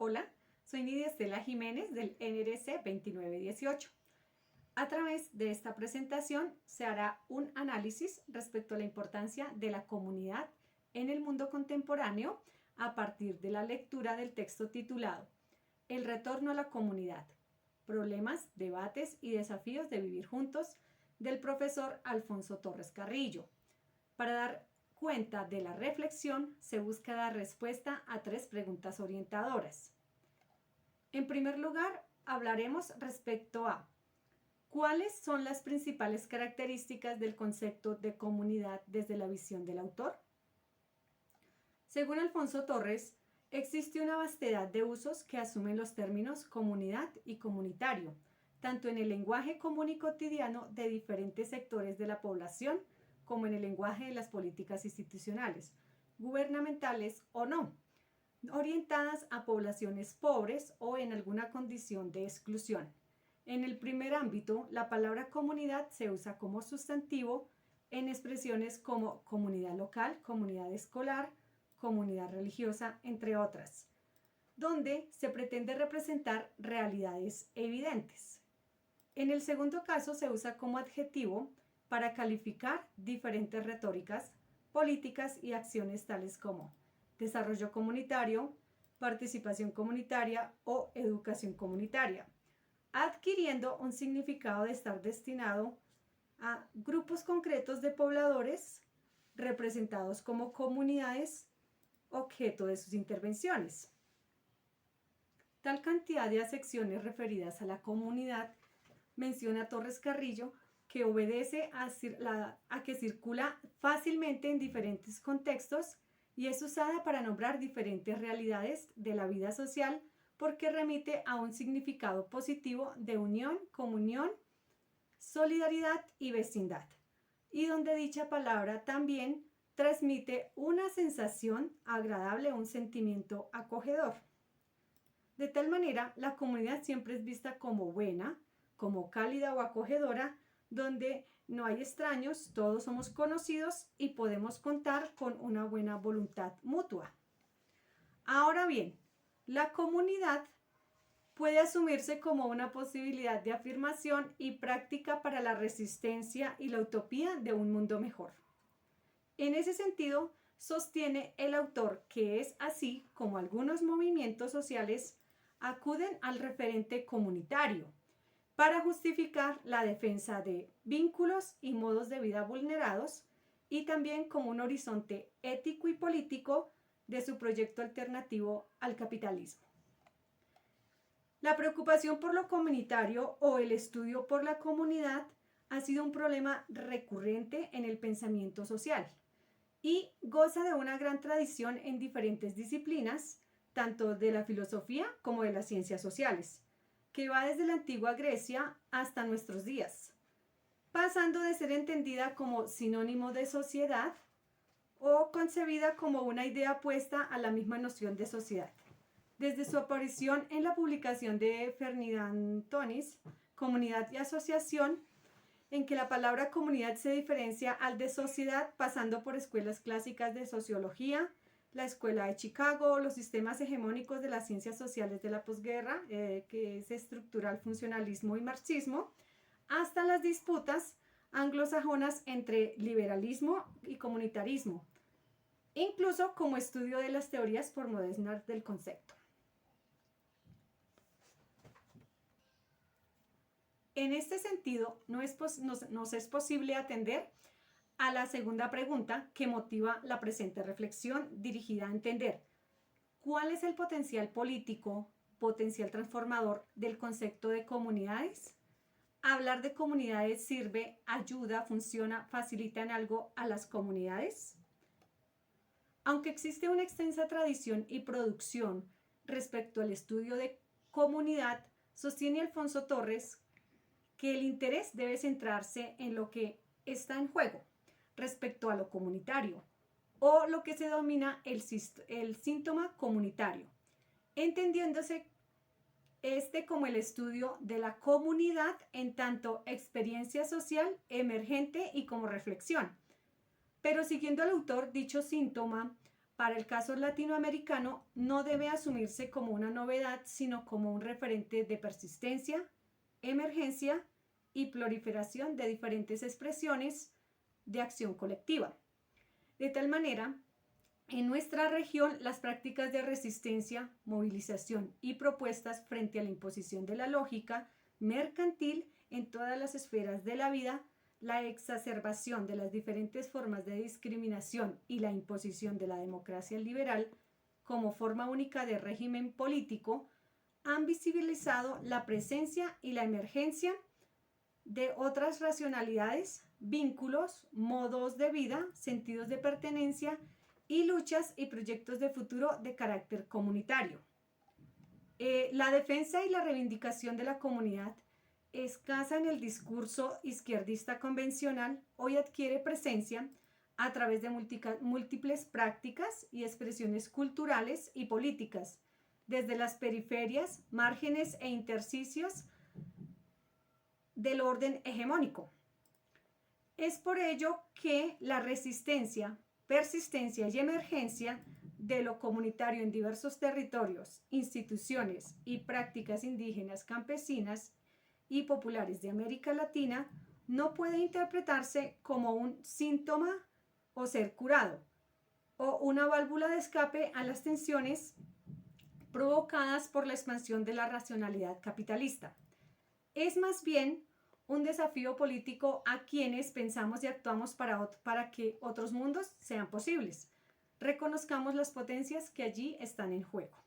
Hola, soy Nidia Estela Jiménez del NRC 2918. A través de esta presentación se hará un análisis respecto a la importancia de la comunidad en el mundo contemporáneo a partir de la lectura del texto titulado El retorno a la comunidad, problemas, debates y desafíos de vivir juntos del profesor Alfonso Torres Carrillo. Para dar cuenta de la reflexión, se busca dar respuesta a 3 preguntas orientadoras. En primer lugar, hablaremos respecto a ¿cuáles son las principales características del concepto de comunidad desde la visión del autor? Según Alfonso Torres, existe una vastedad de usos que asumen los términos comunidad y comunitario, tanto en el lenguaje común y cotidiano de diferentes sectores de la población, como en el lenguaje de las políticas institucionales, gubernamentales o no, orientadas a poblaciones pobres o en alguna condición de exclusión. En el primer ámbito, la palabra comunidad se usa como sustantivo en expresiones como comunidad local, comunidad escolar, comunidad religiosa, entre otras, donde se pretende representar realidades evidentes. En el segundo caso se usa como adjetivo para calificar diferentes retóricas, políticas y acciones tales como desarrollo comunitario, participación comunitaria o educación comunitaria, adquiriendo un significado de estar destinado a grupos concretos de pobladores representados como comunidades objeto de sus intervenciones. Tal cantidad de acepciones referidas a la comunidad menciona Torres Carrillo que obedece a que circula fácilmente en diferentes contextos y es usada para nombrar diferentes realidades de la vida social porque remite a un significado positivo de unión, comunión, solidaridad y vecindad, y donde dicha palabra también transmite una sensación agradable, un sentimiento acogedor. De tal manera, la comunidad siempre es vista como buena, como cálida o acogedora, donde no hay extraños, todos somos conocidos y podemos contar con una buena voluntad mutua. Ahora bien, la comunidad puede asumirse como una posibilidad de afirmación y práctica para la resistencia y la utopía de un mundo mejor. En ese sentido, sostiene el autor que es así como algunos movimientos sociales acuden al referente comunitario para justificar la defensa de vínculos y modos de vida vulnerados y también como un horizonte ético y político de su proyecto alternativo al capitalismo. La preocupación por lo comunitario o el estudio por la comunidad ha sido un problema recurrente en el pensamiento social y goza de una gran tradición en diferentes disciplinas, tanto de la filosofía como de las ciencias sociales, que va desde la antigua Grecia hasta nuestros días, pasando de ser entendida como sinónimo de sociedad o concebida como una idea puesta a la misma noción de sociedad. Desde su aparición en la publicación de Ferdinand Tönnies, Comunidad y Asociación, en que la palabra comunidad se diferencia al de sociedad, pasando por escuelas clásicas de sociología, la Escuela de Chicago, los sistemas hegemónicos de las ciencias sociales de la posguerra, que es estructural, funcionalismo y marxismo, hasta las disputas anglosajonas entre liberalismo y comunitarismo, incluso como estudio de las teorías postmodernas del concepto. En este sentido, nos es posible atender a la segunda pregunta que motiva la presente reflexión dirigida a entender cuál es el potencial político, potencial transformador del concepto de comunidades. ¿Hablar de comunidades sirve, ayuda, funciona, facilita en algo a las comunidades? Aunque existe una extensa tradición y producción respecto al estudio de comunidad, sostiene Alfonso Torres que el interés debe centrarse en lo que está en juego respecto a lo comunitario o lo que se denomina el síntoma comunitario, entendiéndose este como el estudio de la comunidad en tanto experiencia social emergente y como reflexión. Pero siguiendo al autor, dicho síntoma para el caso latinoamericano no debe asumirse como una novedad, sino como un referente de persistencia, emergencia y proliferación de diferentes expresiones de acción colectiva. De tal manera, en nuestra región, las prácticas de resistencia, movilización y propuestas frente a la imposición de la lógica mercantil en todas las esferas de la vida, la exacerbación de las diferentes formas de discriminación y la imposición de la democracia liberal como forma única de régimen político han visibilizado la presencia y la emergencia de otras racionalidades, vínculos, modos de vida, sentidos de pertenencia y luchas y proyectos de futuro de carácter comunitario. La defensa y la reivindicación de la comunidad, escasa en el discurso izquierdista convencional, hoy adquiere presencia a través de múltiples prácticas y expresiones culturales y políticas, desde las periferias, márgenes e intersticios del orden hegemónico. Es por ello que la resistencia, persistencia y emergencia de lo comunitario en diversos territorios, instituciones y prácticas indígenas, campesinas y populares de América Latina no puede interpretarse como un síntoma o ser curado, o una válvula de escape a las tensiones provocadas por la expansión de la racionalidad capitalista. Es más bien un desafío político a quienes pensamos y actuamos para que otros mundos sean posibles. Reconozcamos las potencias que allí están en juego.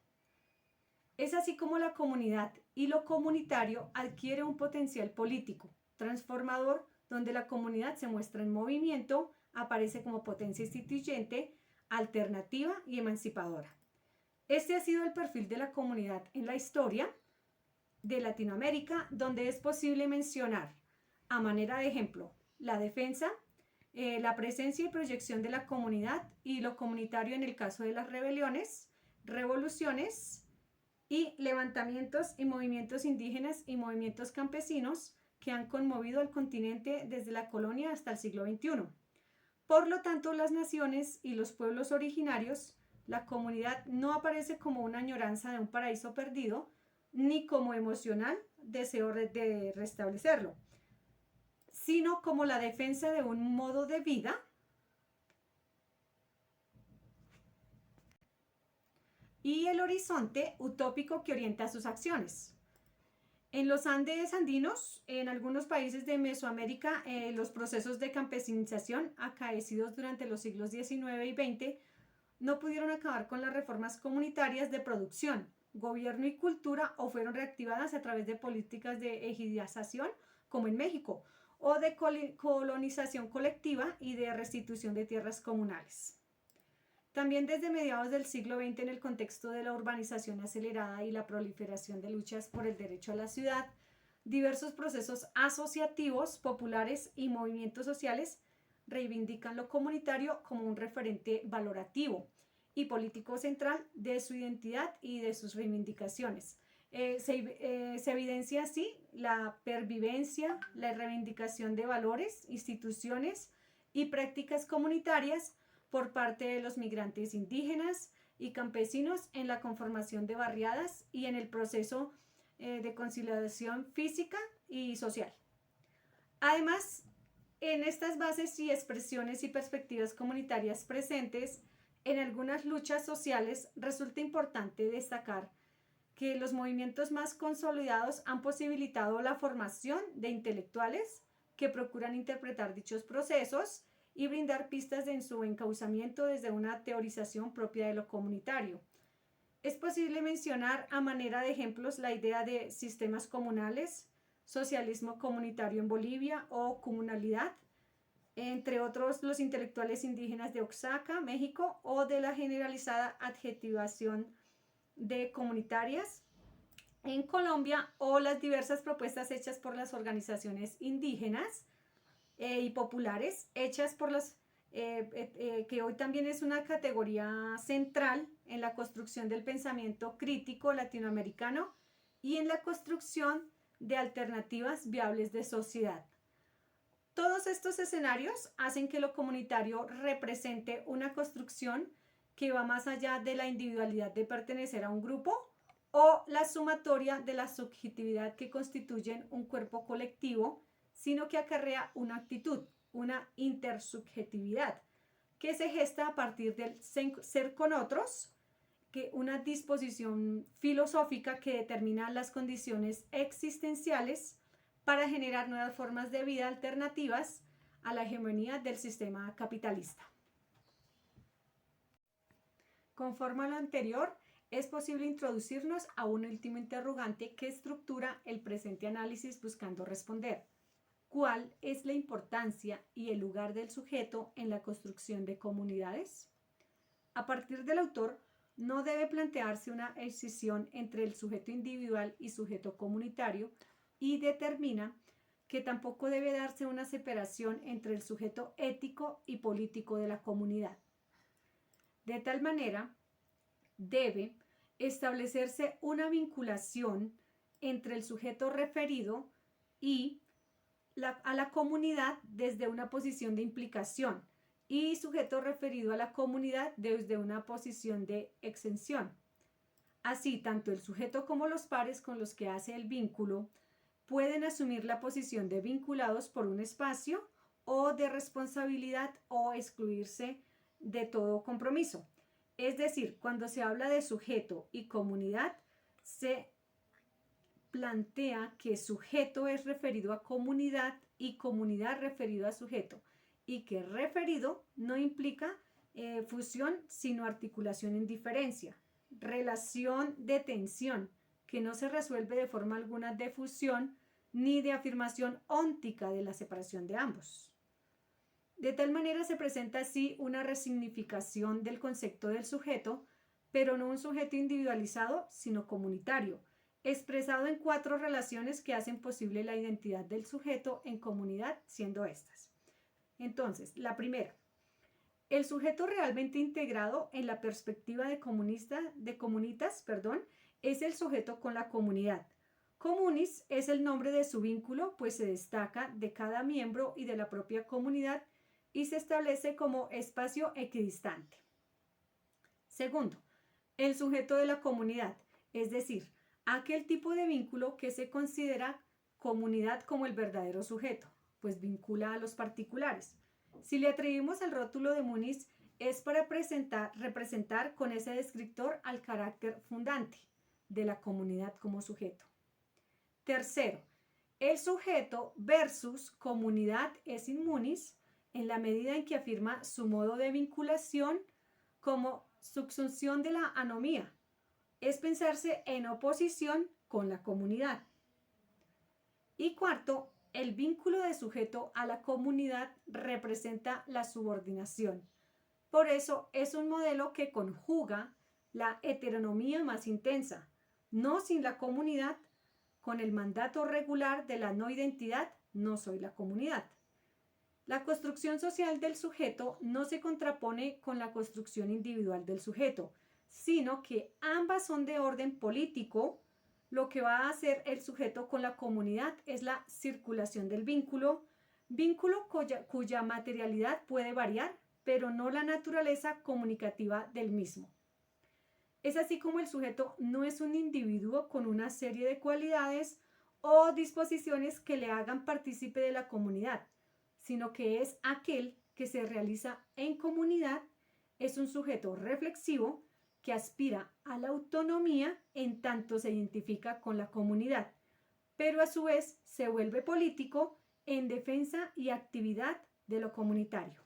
Es así como la comunidad y lo comunitario adquiere un potencial político, transformador, donde la comunidad se muestra en movimiento, aparece como potencia instituyente, alternativa y emancipadora. Este ha sido el perfil de la comunidad en la historia de Latinoamérica, donde es posible mencionar, a manera de ejemplo, la defensa, la presencia y proyección de la comunidad y lo comunitario en el caso de las rebeliones, revoluciones y levantamientos y movimientos indígenas y movimientos campesinos que han conmovido al continente desde la colonia hasta el siglo XXI. Por lo tanto, las naciones y los pueblos originarios, la comunidad no aparece como una añoranza de un paraíso perdido, ni como emocional deseo de restablecerlo, sino como la defensa de un modo de vida y el horizonte utópico que orienta sus acciones. En los Andes andinos, en algunos países de Mesoamérica, los procesos de campesinización acaecidos durante los siglos XIX y XX no pudieron acabar con las reformas comunitarias de producción, gobierno y cultura, o fueron reactivadas a través de políticas de ejidización, como en México, o de colonización colectiva y de restitución de tierras comunales. También desde mediados del siglo XX, en el contexto de la urbanización acelerada y la proliferación de luchas por el derecho a la ciudad, diversos procesos asociativos, populares y movimientos sociales reivindican lo comunitario como un referente valorativo y político central de su identidad y de sus reivindicaciones. Se evidencia así la pervivencia, la reivindicación de valores, instituciones y prácticas comunitarias por parte de los migrantes indígenas y campesinos en la conformación de barriadas y en el proceso de conciliación física y social. Además, en estas bases y expresiones y perspectivas comunitarias presentes en algunas luchas sociales, resulta importante destacar que los movimientos más consolidados han posibilitado la formación de intelectuales que procuran interpretar dichos procesos y brindar pistas en su encauzamiento desde una teorización propia de lo comunitario. Es posible mencionar a manera de ejemplos la idea de sistemas comunales, socialismo comunitario en Bolivia o comunalidad, entre otros los intelectuales indígenas de Oaxaca, México, o de la generalizada adjetivación de comunitarias en Colombia, o las diversas propuestas hechas por las organizaciones indígenas y populares, hechas por las que hoy también es una categoría central en la construcción del pensamiento crítico latinoamericano y en la construcción de alternativas viables de sociedad. Todos estos escenarios hacen que lo comunitario represente una construcción que va más allá de la individualidad de pertenecer a un grupo o la sumatoria de la subjetividad que constituyen un cuerpo colectivo, sino que acarrea una actitud, una intersubjetividad, que se gesta a partir del ser con otros, que una disposición filosófica que determina las condiciones existenciales para generar nuevas formas de vida alternativas a la hegemonía del sistema capitalista. Conforme a lo anterior, es posible introducirnos a un último interrogante que estructura el presente análisis buscando responder: ¿cuál es la importancia y el lugar del sujeto en la construcción de comunidades? A partir del autor, no debe plantearse una escisión entre el sujeto individual y sujeto comunitario, y determina que tampoco debe darse una separación entre el sujeto ético y político de la comunidad. De tal manera, debe establecerse una vinculación entre el sujeto referido y a la comunidad desde una posición de implicación, y sujeto referido a la comunidad desde una posición de exención. Así, tanto el sujeto como los pares con los que hace el vínculo pueden asumir la posición de vinculados por un espacio o de responsabilidad o excluirse de todo compromiso. Es decir, cuando se habla de sujeto y comunidad, se plantea que sujeto es referido a comunidad y comunidad referido a sujeto, y que referido no implica fusión, sino articulación en diferencia, relación de tensión, que no se resuelve de forma alguna de fusión ni de afirmación óntica de la separación de ambos. De tal manera se presenta así una resignificación del concepto del sujeto, pero no un sujeto individualizado, sino comunitario, expresado en 4 relaciones que hacen posible la identidad del sujeto en comunidad, siendo estas. Entonces, la primera, el sujeto realmente integrado en la perspectiva de comunitas, es el sujeto con la comunidad. Comunis es el nombre de su vínculo, pues se destaca de cada miembro y de la propia comunidad y se establece como espacio equidistante. Segundo, el sujeto de la comunidad, es decir, aquel tipo de vínculo que se considera comunidad como el verdadero sujeto, pues vincula a los particulares. Si le atribuimos el rótulo de Muniz, es para representar con ese descriptor al carácter fundante de la comunidad como sujeto. Tercero, el sujeto versus comunidad es in Muniz en la medida en que afirma su modo de vinculación como subsunción de la anomía, es pensarse en oposición con la comunidad. Y cuarto, el vínculo de sujeto a la comunidad representa la subordinación. Por eso es un modelo que conjuga la heteronomía más intensa, no sin la comunidad, con el mandato regular de la no identidad, no soy la comunidad. La construcción social del sujeto no se contrapone con la construcción individual del sujeto, sino que ambas son de orden político. Lo que va a hacer el sujeto con la comunidad es la circulación del vínculo, cuya materialidad puede variar, pero no la naturaleza comunicativa del mismo. Es así como el sujeto no es un individuo con una serie de cualidades o disposiciones que le hagan partícipe de la comunidad, sino que es aquel que se realiza en comunidad, es un sujeto reflexivo que aspira a la autonomía en tanto se identifica con la comunidad, pero a su vez se vuelve político en defensa y actividad de lo comunitario.